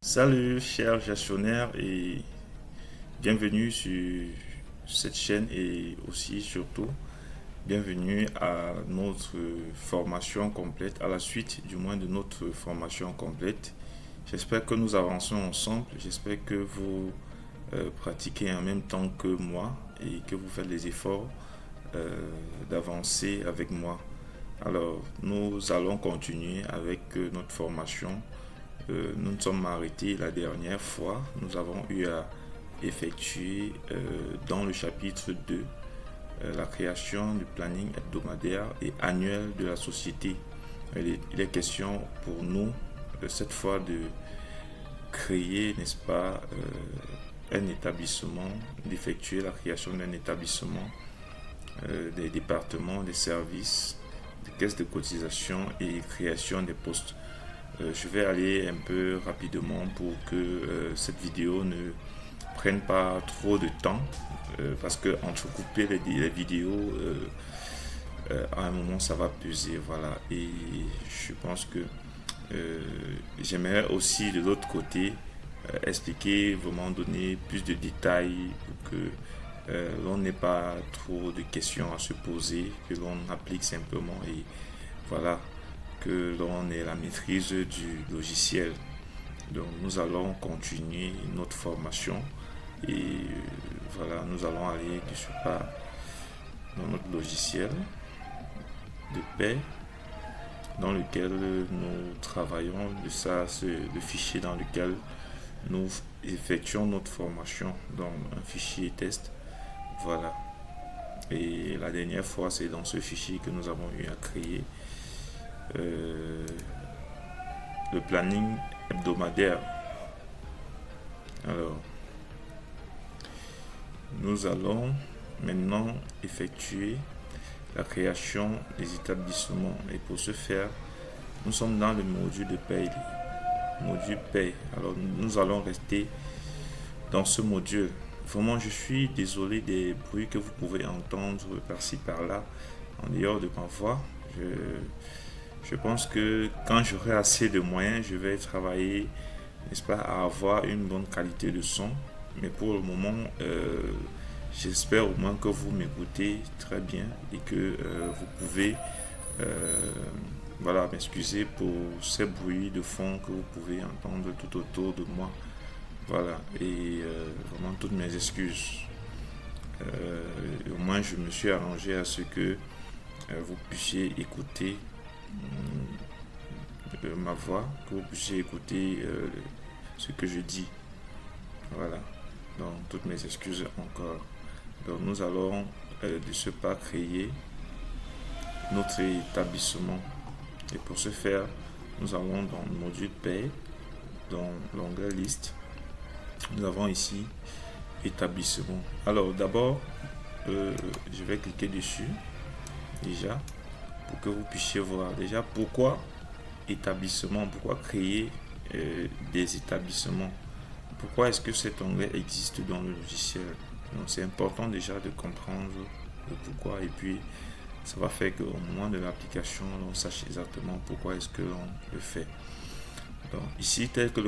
Salut chers gestionnaires et bienvenue sur cette chaîne et aussi surtout bienvenue à notre formation complète, à la suite du moins de notre formation complète. J'espère que nous avançons ensemble, j'espère que vous pratiquez en même temps que moi et que vous faites les efforts d'avancer avec moi. Alors nous allons continuer avec notre formation. Nous nous sommes arrêtés la dernière fois. Nous avons eu à effectuer dans le chapitre 2 la création du planning hebdomadaire et annuel de la société. Il est question pour nous cette fois de créer, n'est-ce pas, un établissement, d'effectuer la création d'un établissement, des départements, des services, des caisses de cotisation et création des postes. Je vais aller un peu rapidement pour que cette vidéo ne prenne pas trop de temps parce que entrecouper les vidéos à un moment ça va peser, voilà. Et je pense que j'aimerais aussi de l'autre côté expliquer, vraiment donner plus de détails pour que l'on n'ait pas trop de questions à se poser, que l'on applique simplement et voilà, que l'on ait la maîtrise du logiciel. Donc nous allons continuer notre formation et voilà, nous allons aller de ce pas dans notre logiciel de paie dans lequel nous travaillons. De ça, c'est le fichier dans lequel nous effectuons notre formation dans un fichier test. Voilà. Et la dernière fois, c'est dans ce fichier que nous avons eu à créer le planning hebdomadaire. Alors, nous allons maintenant effectuer la création des établissements. Et pour ce faire, nous sommes dans le module de paie. Module paie. Alors, nous allons rester dans ce module. Vraiment, je suis désolé des bruits que vous pouvez entendre par-ci par-là en dehors de ma voix. Je pense que quand j'aurai assez de moyens, je vais travailler, n'est-ce pas, à avoir une bonne qualité de son. Mais pour le moment, j'espère au moins que vous m'écoutez très bien et que vous pouvez voilà, m'excuser pour ces bruits de fond que vous pouvez entendre tout autour de moi. Voilà, et vraiment toutes mes excuses. Au moins, je me suis arrangé à ce que vous puissiez écouter ma voix, que vous puissiez écouter ce que je dis. Voilà, donc toutes mes excuses encore. Donc nous allons de ce pas créer notre établissement. Et pour ce faire, nous allons dans le module paie, dans l'onglet liste. Nous avons ici établissement. Alors d'abord, je vais cliquer dessus déjà pour que vous puissiez voir déjà pourquoi établissement, pourquoi créer des établissements, pourquoi est-ce que cet onglet existe dans le logiciel. Donc c'est important déjà de comprendre le pourquoi et puis ça va faire qu'au moment de l'application on sache exactement pourquoi est-ce que l'on le fait. Donc ici tel que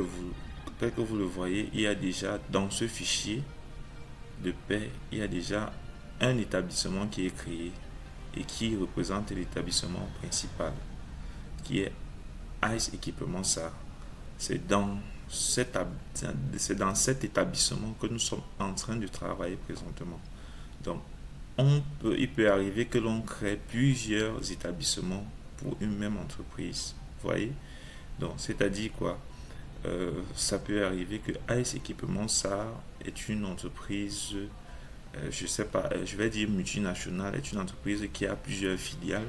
vous le voyez, il y a déjà dans ce fichier de paie, il y a déjà un établissement qui est créé et qui représente l'établissement principal qui est Ice Équipement SAR. C'est dans cet établissement que nous sommes en train de travailler présentement. Donc il peut arriver que l'on crée plusieurs établissements pour une même entreprise. Vous voyez? Donc c'est-à-dire quoi? Ça peut arriver que Ice Équipement SAR est une entreprise, je sais pas, je vais dire multinationale, est une entreprise qui a plusieurs filiales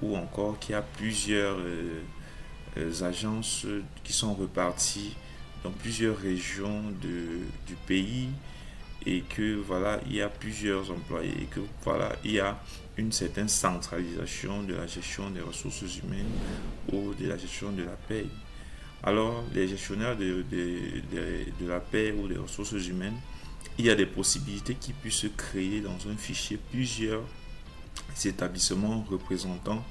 ou encore qui a plusieurs agences qui sont reparties dans plusieurs régions du pays et que voilà, il y a plusieurs employés et que voilà, il y a une certaine centralisation de la gestion des ressources humaines ou de la gestion de la paie. Alors, les gestionnaires de la paie ou des ressources humaines, il y a des possibilités qui puissent se créer dans un fichier plusieurs ces établissements représentant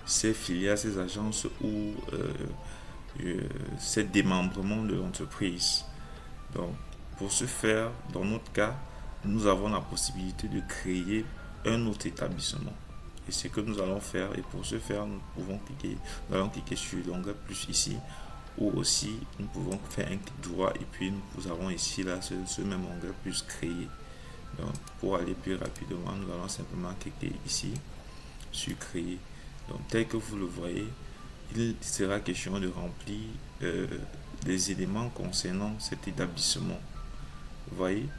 ces filiales, ces agences ou ces démembrements de l'entreprise. Donc, pour ce faire, dans notre cas, nous avons la possibilité de créer un autre établissement. Et c'est ce que nous allons faire. Et pour ce faire, nous allons cliquer sur l'onglet plus ici. Ou aussi, nous pouvons faire un clic droit et puis nous avons ici là ce même onglet plus créer. Donc, pour aller plus rapidement, nous allons simplement cliquer ici sur créer. Donc, tel que vous le voyez, il sera question de remplir les éléments concernant cet établissement. Vous voyez,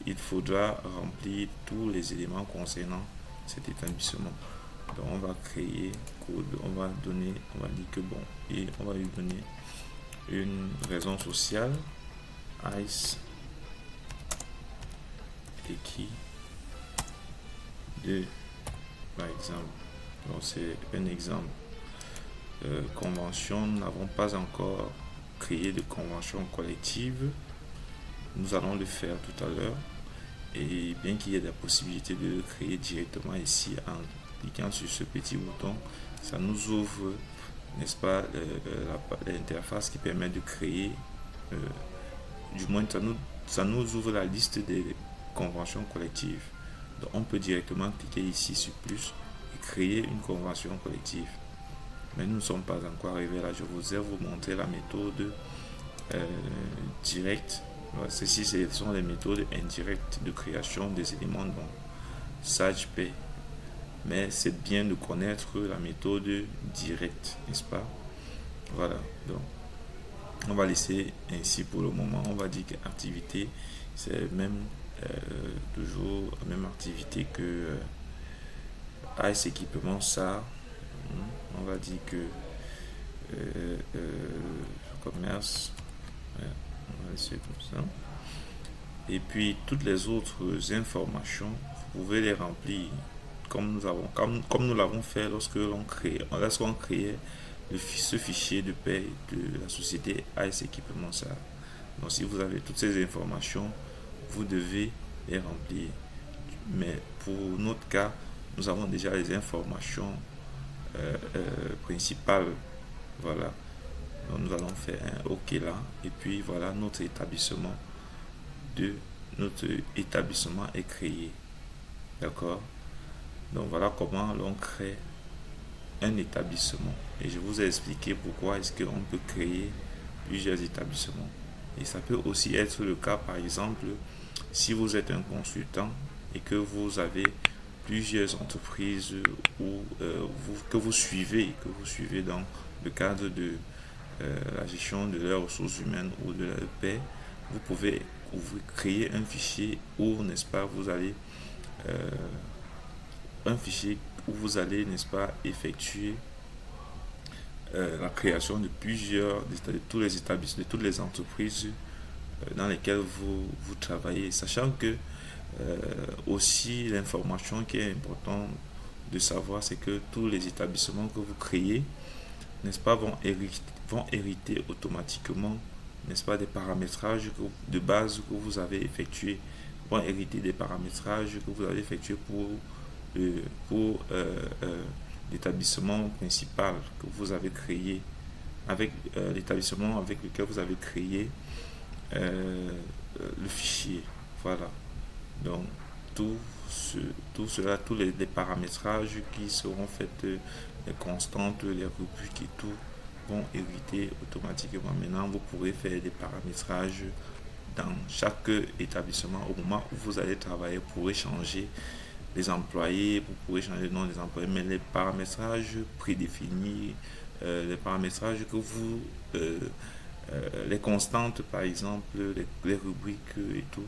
il faudra remplir tous les éléments concernant cet établissement. Donc on va créer code, on va dire que bon, et on va lui donner une raison sociale, ICE équipe de, par exemple. Donc c'est un exemple. Convention, nous n'avons pas encore créé de convention collective. Nous allons le faire tout à l'heure. Et bien qu'il y ait la possibilité de le créer directement ici en cliquant sur ce petit bouton, ça nous ouvre, n'est-ce pas, l'interface qui permet de créer, du moins ça nous ouvre la liste des conventions collectives. Donc on peut directement cliquer ici sur plus et créer une convention collective. Mais nous ne sommes pas encore arrivés là. Je vous ai montré la méthode directe. Ceci, ce sont les méthodes indirectes de création des éléments dans SageP. Mais c'est bien de connaître la méthode directe, n'est-ce pas? Voilà. Donc, on va laisser ainsi pour le moment. On va dire qu'activité, c'est même toujours la même activité que ICE équipement ça. On va dire que commerce, ouais, on va laisser comme ça. Et puis toutes les autres informations, vous pouvez les remplir comme nous l'avons fait lorsqu'on créait ce fichier de paie de la société ICE équipement ça. Donc si vous avez toutes ces informations, vous devez les remplir. Mais pour notre cas, nous avons déjà les informations principales. Voilà. Donc nous allons faire un OK là. Et puis voilà, notre établissement est créé. D'accord? Donc voilà comment l'on crée un établissement. Et je vous ai expliqué pourquoi est-ce qu'on peut créer plusieurs établissements. Et ça peut aussi être le cas, par exemple, si vous êtes un consultant et que vous avez plusieurs entreprises que vous suivez dans le cadre de la gestion de leurs ressources humaines ou de leur paie, vous pouvez créer un fichier où, n'est-ce pas, vous allez n'est-ce pas, effectuer la création de tous les établissements, de toutes les entreprises dans lesquelles vous travaillez, sachant que aussi l'information qui est importante de savoir, c'est que tous les établissements que vous créez, n'est-ce pas, vont hériter automatiquement, n'est-ce pas, des paramétrages de base que vous avez effectués, vont hériter des paramétrages que vous avez effectués pour l'établissement principal que vous avez créé, avec l'établissement avec lequel vous avez créé le fichier. Voilà. Donc, tous les paramétrages qui seront faits, les constantes, les rubriques et tout, vont hériter automatiquement. Maintenant, vous pourrez faire des paramétrages dans chaque établissement au moment où vous allez travailler. Vous pourrez changer les employés, vous pourrez changer le nom des employés, mais les paramétrages prédéfinis, les paramétrages que vous... les constantes, par exemple, les rubriques et tout,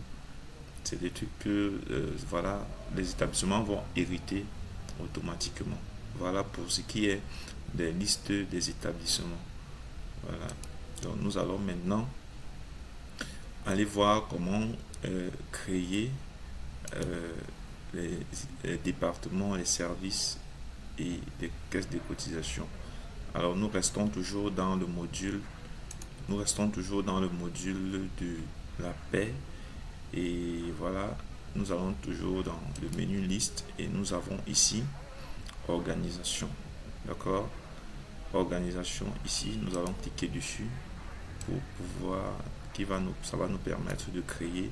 c'est des trucs que voilà, les établissements vont hériter automatiquement. Voilà pour ce qui est des listes des établissements. Voilà. Donc nous allons maintenant aller voir comment créer les départements, les services et les caisses de cotisation. Alors nous restons toujours dans le module de la paie. Et voilà, nous allons toujours dans le menu liste et nous avons ici organisation. D'accord? Organisation, ici, nous allons cliquer dessus pour pouvoir, ça va nous permettre de créer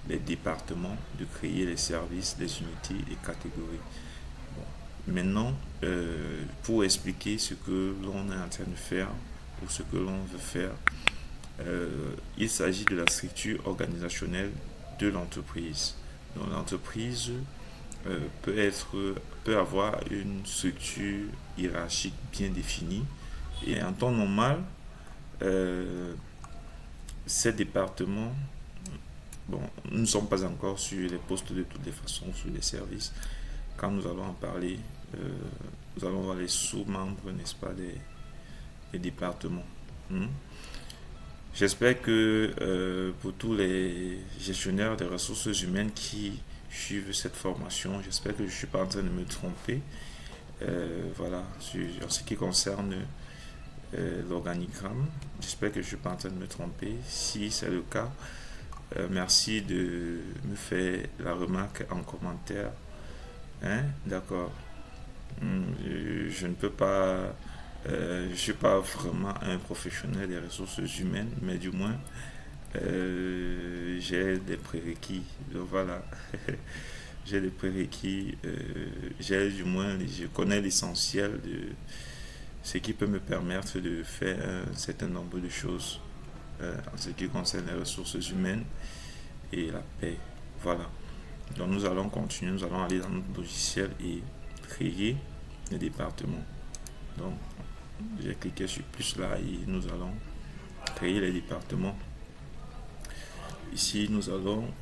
les départements, de créer les services, les unités et catégories. Bon. Maintenant, pour expliquer ce que l'on est en train de faire ou ce que l'on veut faire, il s'agit de la structure organisationnelle de l'entreprise. Donc l'entreprise peut avoir une structure hiérarchique bien définie et en temps normal, ces départements, bon, nous ne sommes pas encore sur les postes de toutes les façons, sur les services. Quand nous allons en parler, nous allons voir les sous-membres, n'est-ce pas, des départements. J'espère que pour tous les gestionnaires des ressources humaines qui suivent cette formation, j'espère que je ne suis pas en train de me tromper. Voilà, en ce qui concerne l'organigramme, j'espère que je ne suis pas en train de me tromper. Si c'est le cas, merci de me faire la remarque en commentaire. Hein? D'accord. Je ne peux pas, je ne suis pas vraiment un professionnel des ressources humaines, mais du moins, j'ai des prérequis. Donc voilà, j'ai des prérequis. J'ai du moins, je connais l'essentiel de ce qui peut me permettre de faire un certain nombre de choses en ce qui concerne les ressources humaines et la paix. Voilà. Donc nous allons continuer, nous allons aller dans notre logiciel et créer les départements. Donc j'ai cliqué sur plus là et nous allons créer les départements. Ici nous allons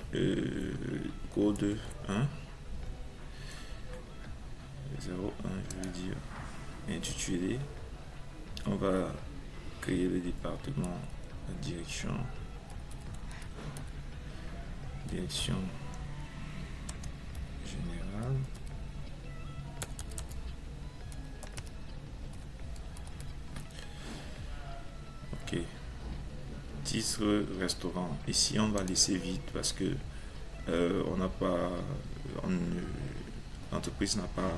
code 1 01, je veux dire intitulé. On va créer le département direction générale. Ok. Titre restaurant. Ici on va laisser vide parce que on n'a pas, l'entreprise n'a pas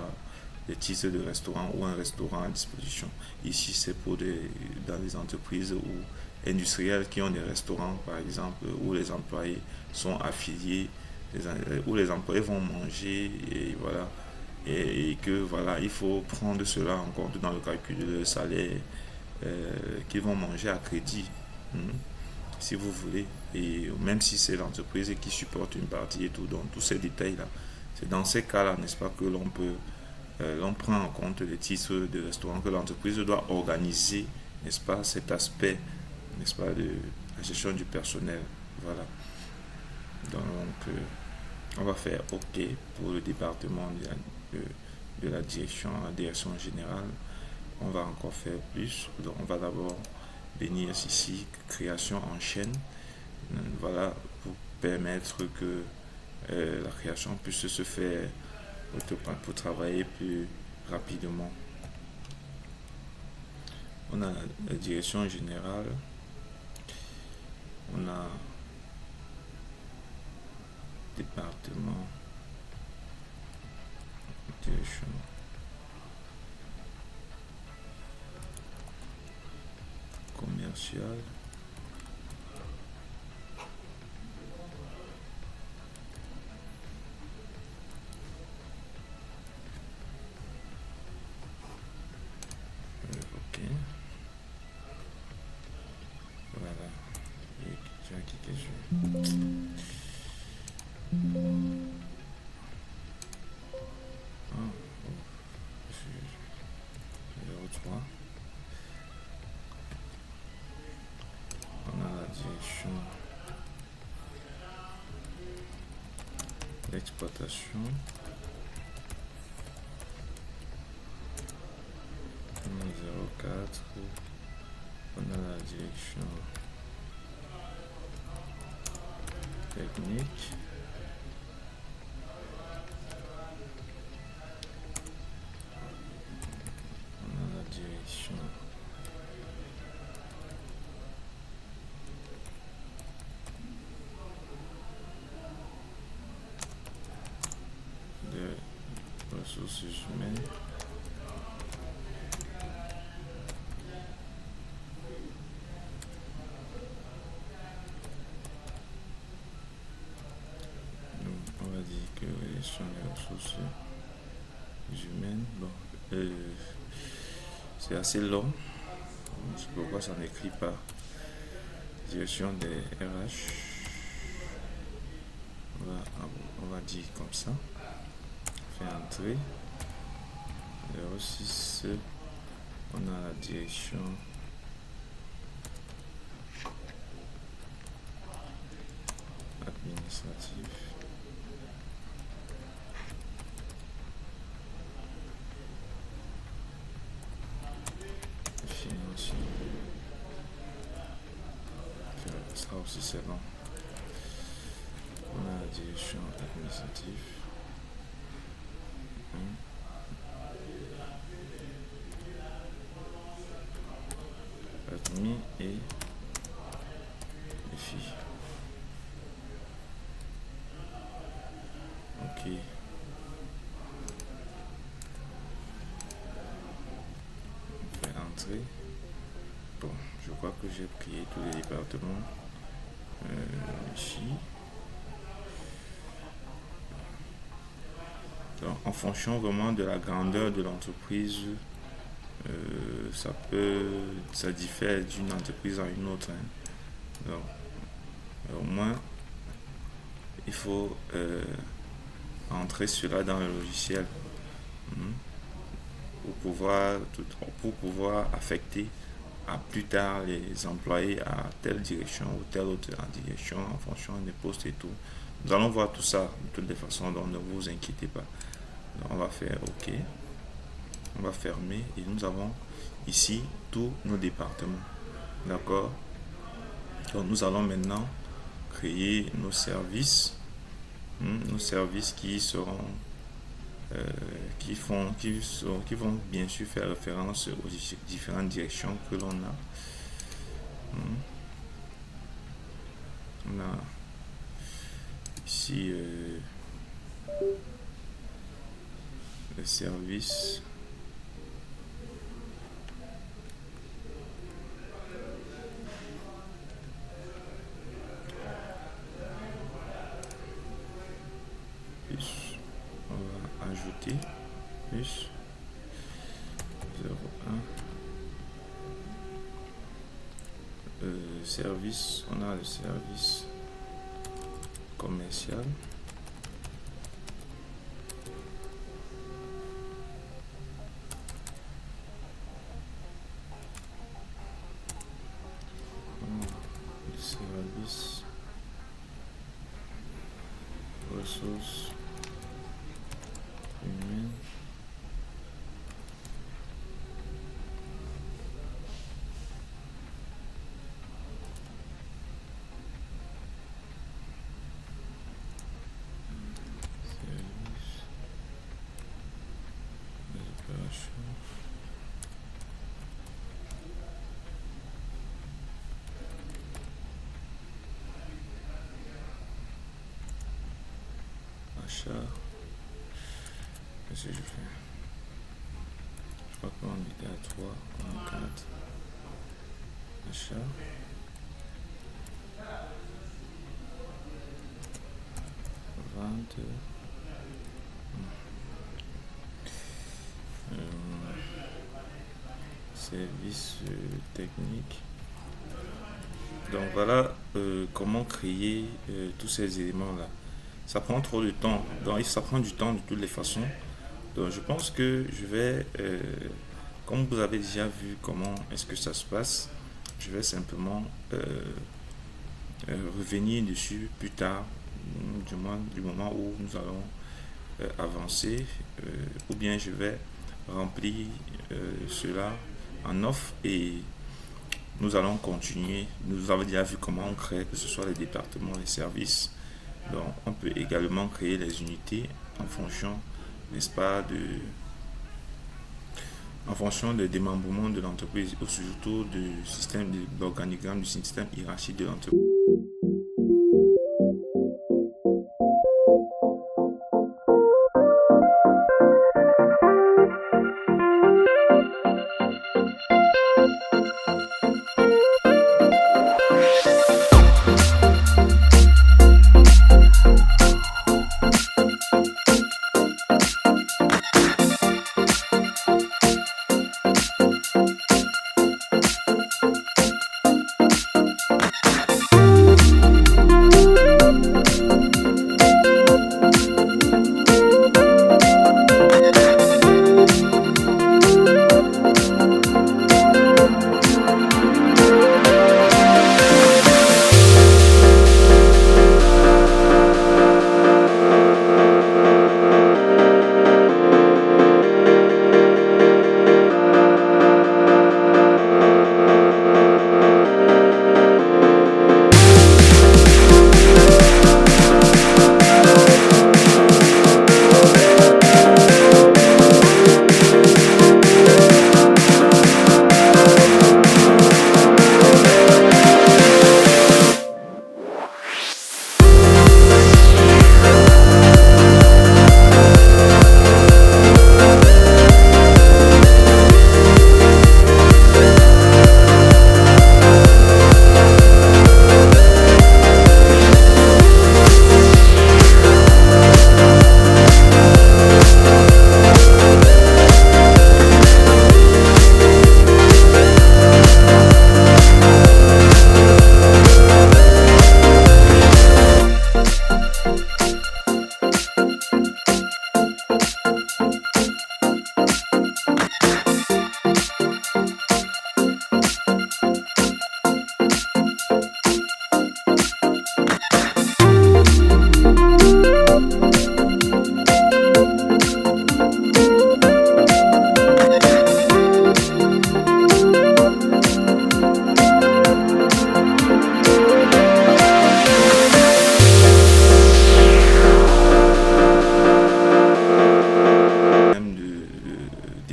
des titres de restaurant ou un restaurant à disposition. Ici c'est pour dans les entreprises ou industrielles qui ont des restaurants par exemple où les employés sont affiliés, où les employés vont manger et voilà. Et que voilà, il faut prendre cela en compte dans le calcul de salaire qu'ils vont manger à crédit. Si vous voulez, et même si c'est l'entreprise qui supporte une partie et tout, donc tous ces détails-là, c'est dans ces cas-là, n'est-ce pas, que l'on prend en compte les titres de restaurant, que l'entreprise doit organiser, n'est-ce pas, cet aspect, n'est-ce pas, de la gestion du personnel. Voilà. Donc, on va faire OK pour le département de la direction générale. On va encore faire plus. Donc, on va d'abord venir ici, création en chaîne. Voilà, pour permettre que la création puisse se faire pour travailler plus rapidement. On a la direction générale. On a département, direction. Commercial. OK. Voilà. Et j'ai cliqué sur. Ah, 03. On a la direction d'exploitation. On a 04. On a la direction technique. On a la direction de ressources humaines. ressources humaines. Bon, c'est assez long. C'est pourquoi ça n'écrit pas. Direction des RH. On va dire comme ça. On fait entrer. 06. On a la direction administrative. Financier. Ça aussi c'est long. On a la direction administrative. Admis et les filles. Ok. On fait entrer. Bon, je crois que j'ai créé tous les départements ici. Donc, en fonction vraiment de la grandeur de l'entreprise, ça diffère d'une entreprise à une autre. Donc, au moins, il faut entrer cela dans le logiciel pour pouvoir affecter à plus tard les employés à telle direction ou telle autre direction en fonction des postes et tout. Nous allons voir tout ça de toutes les façons, donc ne vous inquiétez pas. Donc, on va faire OK. On va fermer et nous avons ici tous nos départements. D'accord? Donc nous allons maintenant créer nos services. Nos services qui seront qui vont bien sûr faire référence aux différentes directions que l'on a. On a ici le service plus, on va ajouter plus 0,1 service, on a le service commercial. Le service ressources humaines. Achat. Qu'est-ce que je fais? Je crois qu'on était à 3, on a 4. Achat. Vente. Service technique. Donc voilà comment créer tous ces éléments là. Ça prend trop de temps, donc ça prend du temps de toutes les façons. Donc je pense que je vais comme vous avez déjà vu comment est-ce que ça se passe, je vais simplement revenir dessus plus tard, du moment où nous allons avancer, ou bien je vais remplir cela en off et nous allons continuer. Nous avons déjà vu comment on crée, que ce soit les départements, les services. Donc on peut également créer les unités en fonction, n'est-ce pas, en fonction du démembrement de l'entreprise ou surtout du système, de l'organigramme du système hiérarchique de l'entreprise.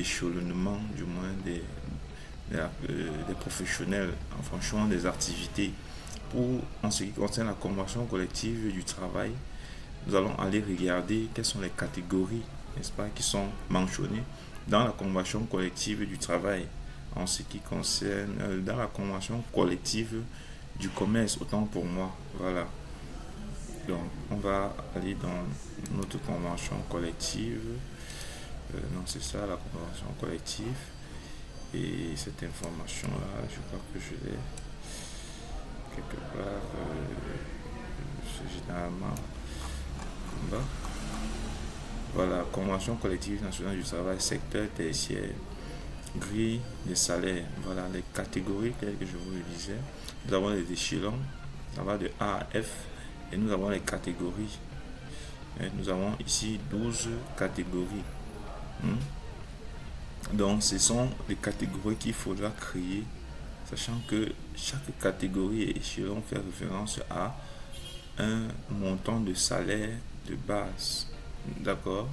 d'échelonnement, du moins des professionnels en fonction des activités. En ce qui concerne la convention collective du travail, nous allons aller regarder quelles sont les catégories, n'est-ce pas, qui sont mentionnées dans la convention collective du travail. En ce qui concerne dans la convention collective du commerce, autant pour moi, voilà. Donc, on va aller dans notre convention collective. Non, c'est ça, la convention collective. Et cette information-là, je crois que je l'ai quelque part. C'est généralement en bas. Voilà, convention collective nationale du travail, secteur tertiaire, grille des salaires. Voilà les catégories telles que je vous le disais. Nous avons les échelons, ça va de A à F, et nous avons les catégories. Et nous avons ici 12 catégories. Donc, ce sont les catégories qu'il faudra créer, sachant que chaque catégorie et échelon fait référence à un montant de salaire de base. D'accord?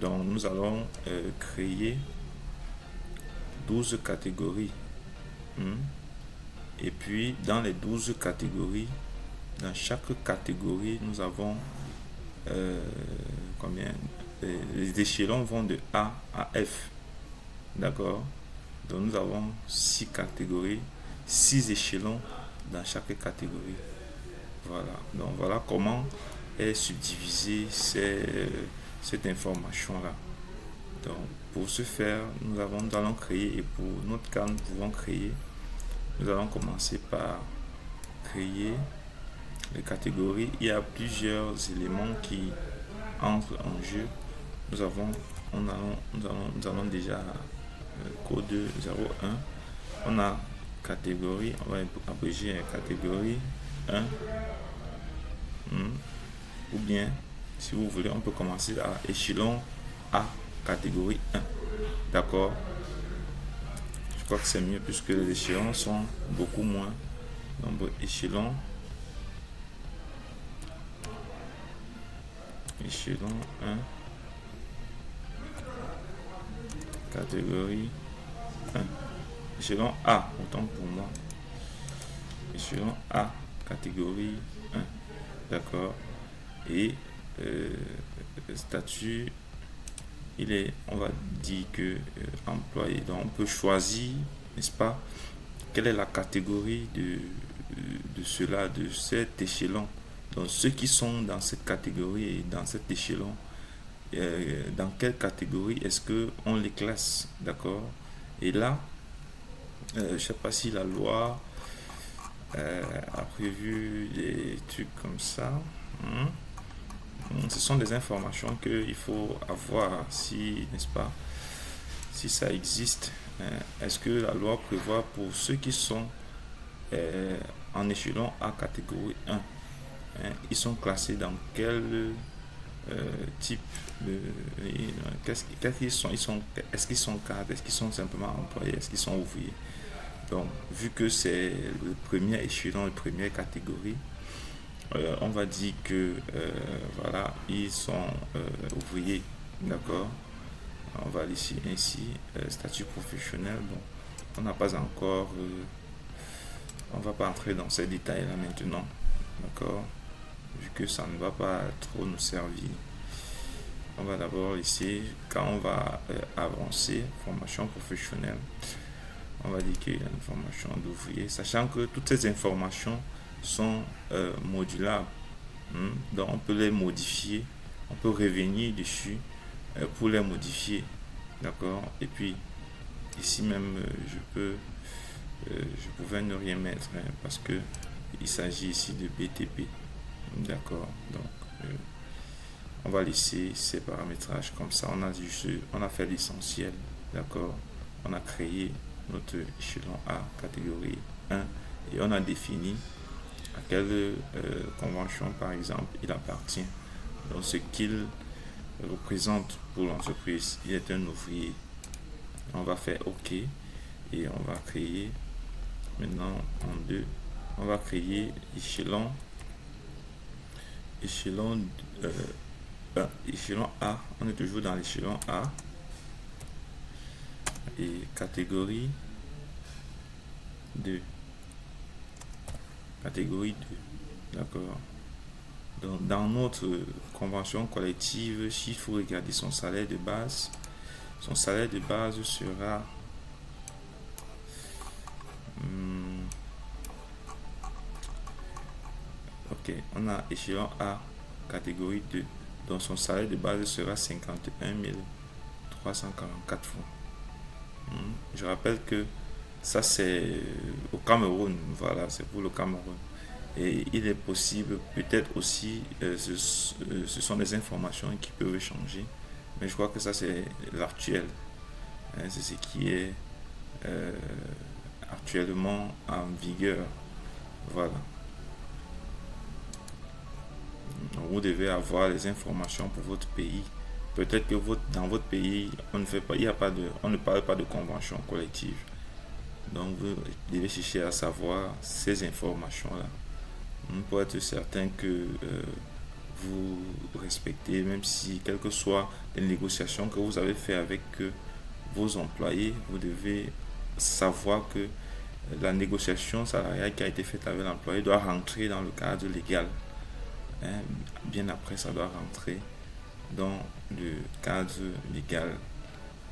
Donc, nous allons créer 12 catégories. Et puis, dans les 12 catégories, dans chaque catégorie, nous avons combien? Les échelons vont de A à F. D'accord? Donc nous avons 6 catégories, 6 échelons dans chaque catégorie. Voilà. Donc voilà comment est subdivisée cette information-là. Donc pour ce faire, nous allons créer, et pour notre cas, nous pouvons créer. Nous allons commencer par créer les catégories. Il y a plusieurs éléments qui entrent en jeu. Nous allons déjà code 01. On a catégorie, on va abréger catégorie 1. Ou bien, si vous voulez, on peut commencer à échelon A, catégorie 1. D'accord? Je crois que c'est mieux puisque les échelons sont beaucoup moins. Donc, échelon 1. Catégorie 1. Échelon A, autant pour moi. Échelon A, catégorie 1. D'accord. Et statut, on va dire que employé. Donc on peut choisir, n'est-ce pas, quelle est la catégorie de cela, de cet échelon. Donc ceux qui sont dans cette catégorie et dans cet échelon, dans quelle catégorie est-ce qu'on les classe, d'accord? Et là, je ne sais pas si la loi a prévu des trucs comme ça. Ce sont des informations qu'il faut avoir, si, n'est-ce pas, si ça existe. Est-ce que la loi prévoit pour ceux qui sont en échelon A catégorie 1, ils sont classés dans quel type de... Qu'est-ce qu'ils sont, est-ce qu'ils sont cadres, est-ce qu'ils sont simplement employés, est-ce qu'ils sont ouvriers? Donc, vu que c'est le premier échelon, la première catégorie, on va dire que voilà, ils sont ouvriers, d'accord? On va ici ainsi statut professionnel. Bon, on n'a pas encore, on va pas entrer dans ces détails là maintenant, d'accord? Vu que ça ne va pas trop nous servir. On va d'abord ici, quand on va avancer, formation professionnelle, on va dire qu'il y a une formation d'ouvrier, sachant que toutes ces informations sont modulables. Donc on peut les modifier, on peut revenir dessus pour les modifier. D'accord? Et puis ici même je pouvais ne rien mettre parce que il s'agit ici de BTP. D'accord? Donc on va laisser ces paramétrages comme ça. On a fait l'essentiel. D'accord? On a créé notre échelon A, catégorie 1, et on a défini à quelle convention, par exemple, il appartient. Donc, ce qu'il représente pour l'entreprise, il est un ouvrier. On va faire OK et on va créer maintenant en 2. On va créer échelon A. On est toujours dans l'échelon A. Et catégorie 2. Catégorie 2. D'accord. Donc, dans notre convention collective, s'il faut regarder son salaire de base sera ok, on a échelon A, catégorie 2. Donc son salaire de base sera 51 344 francs. Je rappelle que ça c'est au Cameroun, voilà, c'est pour le Cameroun. Et il est possible, peut-être aussi, ce sont des informations qui peuvent changer, mais je crois que ça c'est l'actuel. Hein, c'est ce qui est euh, actuellement en vigueur. Voilà. Donc, vous devez avoir les informations pour votre pays. Peut-être que dans votre pays, on ne fait pas, il y a pas de, on ne parle pas de convention collective. Donc vous devez chercher à savoir ces informations-là pour être certain que vous respectez, même si, quelles que soient les négociations que vous avez fait avec vos employés, vous devez savoir que la négociation salariale qui a été faite avec l'employé doit rentrer dans le cadre légal. Hein, bien après, ça doit rentrer dans le cadre légal.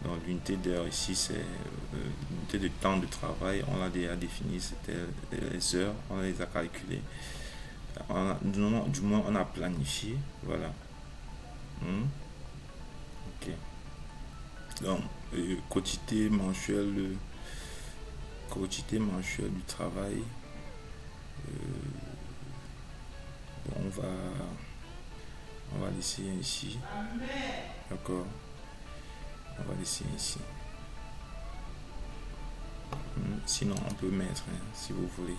Donc l'unité d'heure ici, c'est l'unité de temps de travail. On l'a déjà défini, c'était les heures, on les a calculées. Du moins, on a planifié. Voilà. Ok. Donc, quotité mensuelle, du travail. Bon, on va laisser ici. D'accord. On va laisser ici. Sinon, on peut mettre, hein, si vous voulez,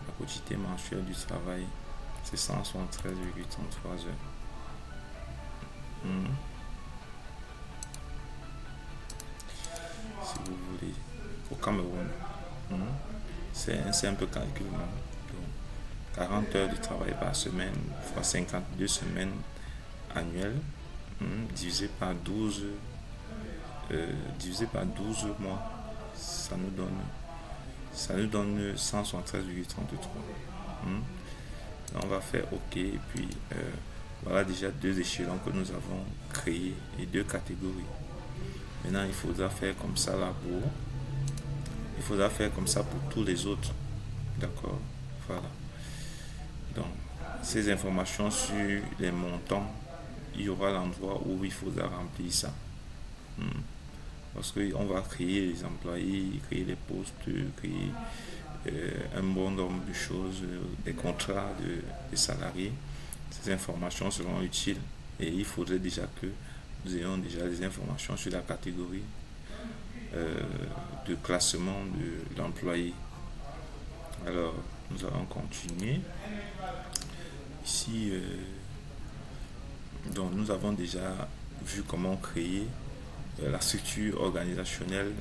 la quotité mensuelle du travail, c'est 173,33 heures. Si vous voulez, au Cameroun, c'est un simple calcul. Donc, 40 heures de travail par semaine fois 52 semaines annuelles divisé par 12 mois, ça nous donne 173,33. On va faire OK et puis voilà déjà deux échelons que nous avons créés et deux catégories. Maintenant il faudra faire comme ça là il faudra faire comme ça pour tous les autres. D'accord. Voilà. Donc ces informations sur les montants, il y aura l'endroit où il faudra remplir ça. Parce qu'on va créer les employés, créer les postes, créer un bon nombre de choses, des contrats de salariés. Ces informations seront utiles et il faudrait déjà que nous ayons déjà les informations sur la catégorie de classement de l'employé. Alors, nous allons continuer. Ici, donc nous avons déjà vu comment créer la structure organisationnelle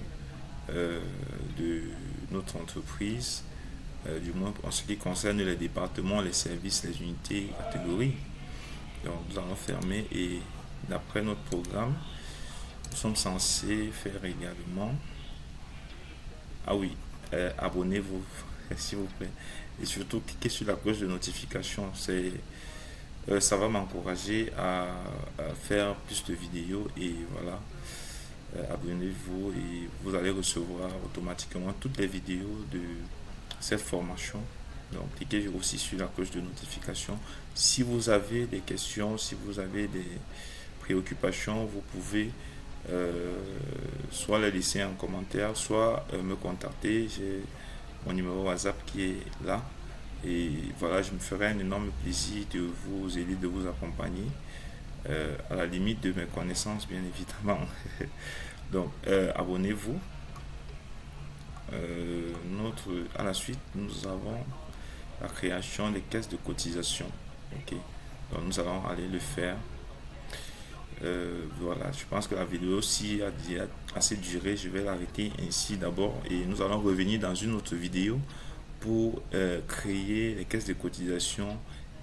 de notre entreprise, du moins en ce qui concerne les départements, les services, les unités, les catégories. Donc nous allons fermer et d'après notre programme, nous sommes censés faire également, ah oui, abonnez-vous s'il vous plaît et surtout cliquez sur la cloche de notification. Ça va m'encourager à faire plus de vidéos et voilà. Abonnez-vous et vous allez recevoir automatiquement toutes les vidéos de cette formation. Donc cliquez aussi sur la cloche de notification. Si vous avez des questions, si vous avez des préoccupations, vous pouvez soit les laisser en commentaire, soit me contacter. J'ai mon numéro WhatsApp qui est là. Et voilà, je me ferai un énorme plaisir de vous aider, de vous accompagner. À la limite de mes connaissances, bien évidemment. Donc, abonnez-vous. À la suite, nous avons la création des caisses de cotisation. Ok. Donc, nous allons aller le faire. Voilà, je pense que la vidéo aussi a déjà assez duré. Je vais l'arrêter ainsi d'abord et nous allons revenir dans une autre vidéo pour créer les caisses de cotisation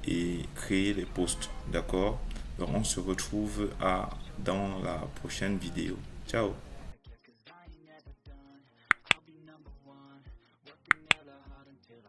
et créer les postes. D'accord? Donc on se retrouve dans la prochaine vidéo. Ciao!